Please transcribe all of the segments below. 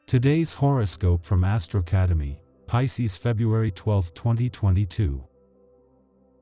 Today's horoscope from Astrocademy, Pisces February 12, 2022.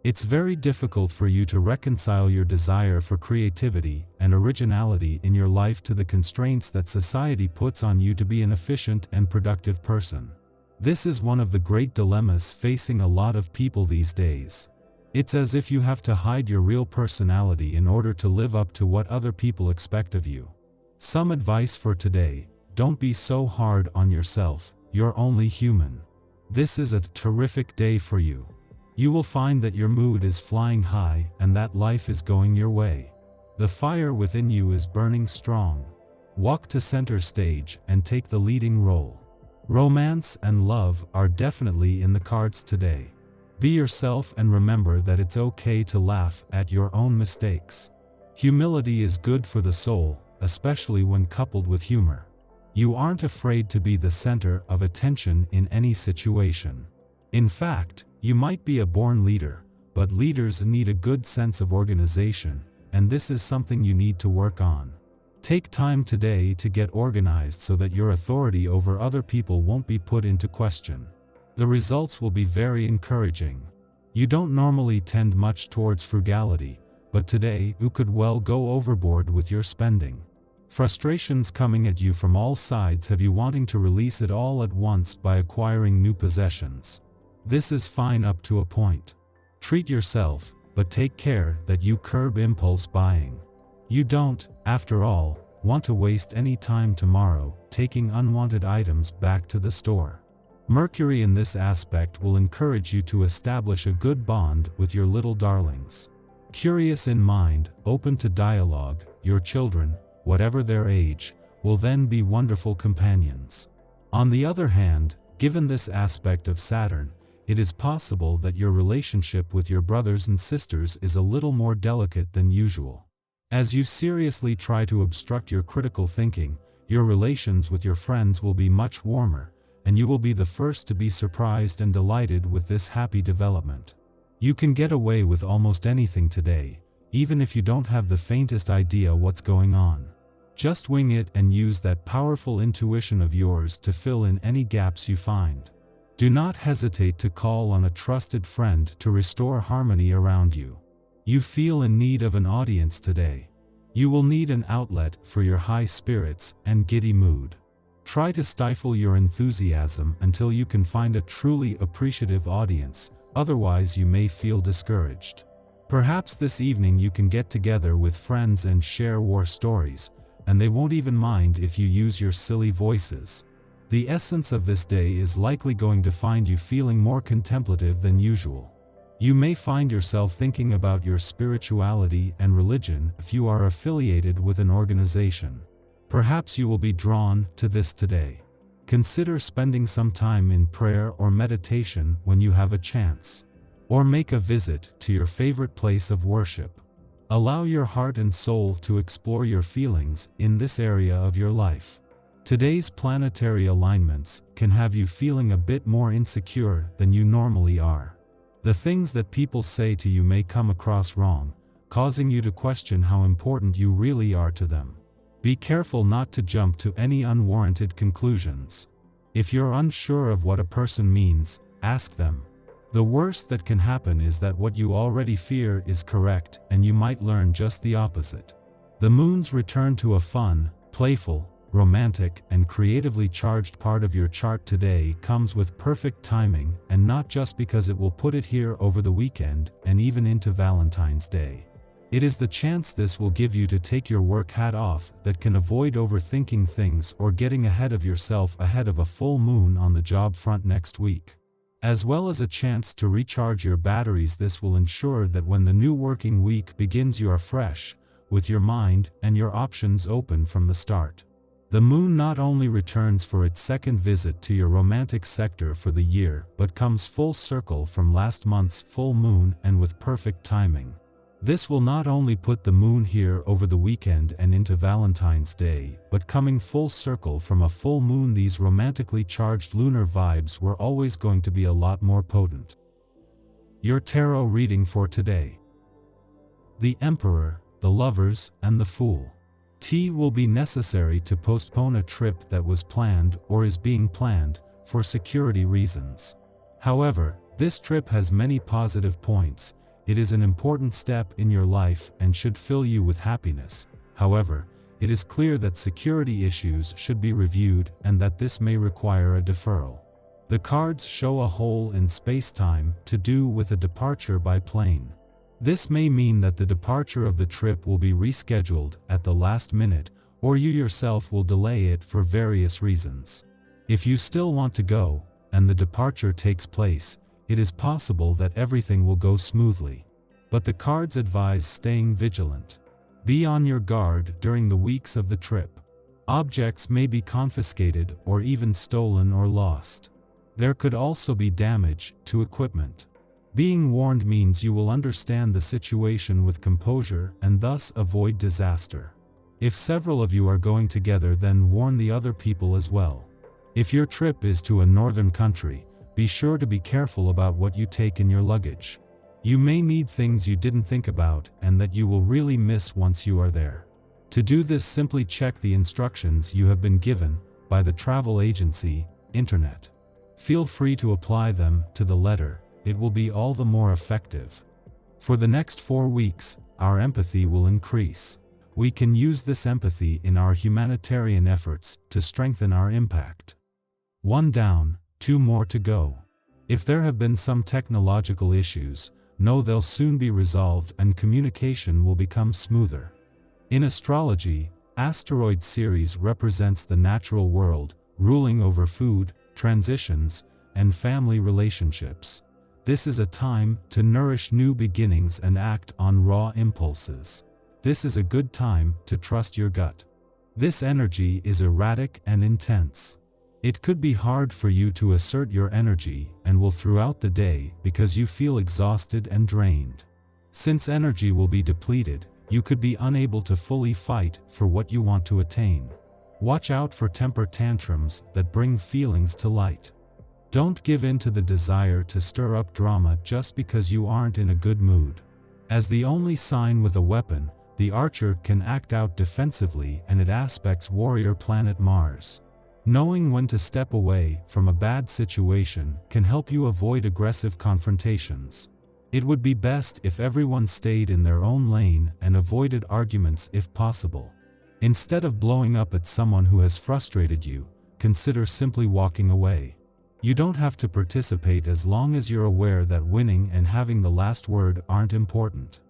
It's very difficult for you to reconcile your desire for creativity and originality in your life to the constraints that society puts on you to be an efficient and productive person. This is one of the great dilemmas facing a lot of people these days. It's as if you have to hide your real personality in order to live up to what other people expect of you. Some advice for today: don't be so hard on yourself, you're only human. This is a terrific day for you. You will find that your mood is flying high and that life is going your way. The fire within you is burning strong. Walk to center stage and take the leading role. Romance and love are definitely in the cards today. Be yourself and remember that it's okay to laugh at your own mistakes. Humility is good for the soul, especially when coupled with humor. You aren't afraid to be the center of attention in any situation. In fact, you might be a born leader, but leaders need a good sense of organization, and this is something you need to work on. Take time today to get organized so that your authority over other people won't be put into question. The results will be very encouraging. You don't normally tend much towards frugality, but today you could well go overboard with your spending. Frustrations coming at you from all sides have you wanting to release it all at once by acquiring new possessions. This is fine up to a point. Treat yourself, but take care that you curb impulse buying. You don't, after all, want to waste any time tomorrow taking unwanted items back to the store. Mercury in this aspect will encourage you to establish a good bond with your little darlings. Curious in mind, open to dialogue, your children, whatever their age, will then be wonderful companions. On the other hand, given this aspect of Saturn, it is possible that your relationship with your brothers and sisters is a little more delicate than usual. As you seriously try to obstruct your critical thinking, your relations with your friends will be much warmer, and you will be the first to be surprised and delighted with this happy development. You can get away with almost anything today, even if you don't have the faintest idea what's going on. Just wing it and use that powerful intuition of yours to fill in any gaps you find. Do not hesitate to call on a trusted friend to restore harmony around you. You feel in need of an audience today. You will need an outlet for your high spirits and giddy mood. Try to stifle your enthusiasm until you can find a truly appreciative audience, otherwise you may feel discouraged. Perhaps this evening you can get together with friends and share war stories, and they won't even mind if you use your silly voices. The essence of this day is likely going to find you feeling more contemplative than usual. You may find yourself thinking about your spirituality and religion if you are affiliated with an organization. Perhaps you will be drawn to this today. Consider spending some time in prayer or meditation when you have a chance. Or make a visit to your favorite place of worship. Allow your heart and soul to explore your feelings in this area of your life. Today's planetary alignments can have you feeling a bit more insecure than you normally are. The things that people say to you may come across wrong, causing you to question how important you really are to them. Be careful not to jump to any unwarranted conclusions. If you're unsure of what a person means, ask them. The worst that can happen is that what you already fear is correct, and you might learn just the opposite. The moon's return to a fun, playful, romantic, and creatively charged part of your chart today comes with perfect timing, and not just because it will put it here over the weekend and even into Valentine's Day. It is the chance this will give you to take your work hat off that can avoid overthinking things or getting ahead of yourself ahead of a full moon on the job front next week. As well as a chance to recharge your batteries. This will ensure that when the new working week begins you are fresh, with your mind and your options open from the start. The moon not only returns for its second visit to your romantic sector for the year, but comes full circle from last month's full moon and with perfect timing. This will not only put the moon here over the weekend and into Valentine's Day, but coming full circle from a full moon, these romantically charged lunar vibes were always going to be a lot more potent. Your tarot reading for today. The Emperor, the Lovers, and the Fool. T will be necessary to postpone a trip that was planned or is being planned for security reasons. However, this trip has many positive points. It is an important step in your life and should fill you with happiness. However, it is clear that security issues should be reviewed and that this may require a deferral. The cards show a hole in space-time to do with a departure by plane. This may mean that the departure of the trip will be rescheduled at the last minute, or you yourself will delay it for various reasons. If you still want to go, and the departure takes place, it is possible that everything will go smoothly. But the cards advise staying vigilant. Be on your guard during the weeks of the trip. Objects may be confiscated or even stolen or lost. There could also be damage to equipment. Being warned means you will understand the situation with composure and thus avoid disaster. If several of you are going together, then warn the other people as well. If your trip is to a northern country, be sure to be careful about what you take in your luggage. You may need things you didn't think about and that you will really miss once you are there. To do this, simply check the instructions you have been given by the travel agency, internet. Feel free to apply them to the letter. It will be all the more effective. For the next 4 weeks, our empathy will increase. We can use this empathy in our humanitarian efforts to strengthen our impact. 1 down, 2 more to go. If there have been some technological issues, know they'll soon be resolved and communication will become smoother. In astrology, asteroid series represents the natural world, ruling over food, transitions, and family relationships. This is a time to nourish new beginnings and act on raw impulses. This is a good time to trust your gut. This energy is erratic and intense. It could be hard for you to assert your energy and will throughout the day because you feel exhausted and drained. Since energy will be depleted, you could be unable to fully fight for what you want to attain. Watch out for temper tantrums that bring feelings to light. Don't give in to the desire to stir up drama just because you aren't in a good mood. As the only sign with a weapon, the archer can act out defensively, and it aspects warrior planet Mars. Knowing when to step away from a bad situation can help you avoid aggressive confrontations. It would be best if everyone stayed in their own lane and avoided arguments if possible. Instead of blowing up at someone who has frustrated you, consider simply walking away. You don't have to participate as long as you're aware that winning and having the last word aren't important.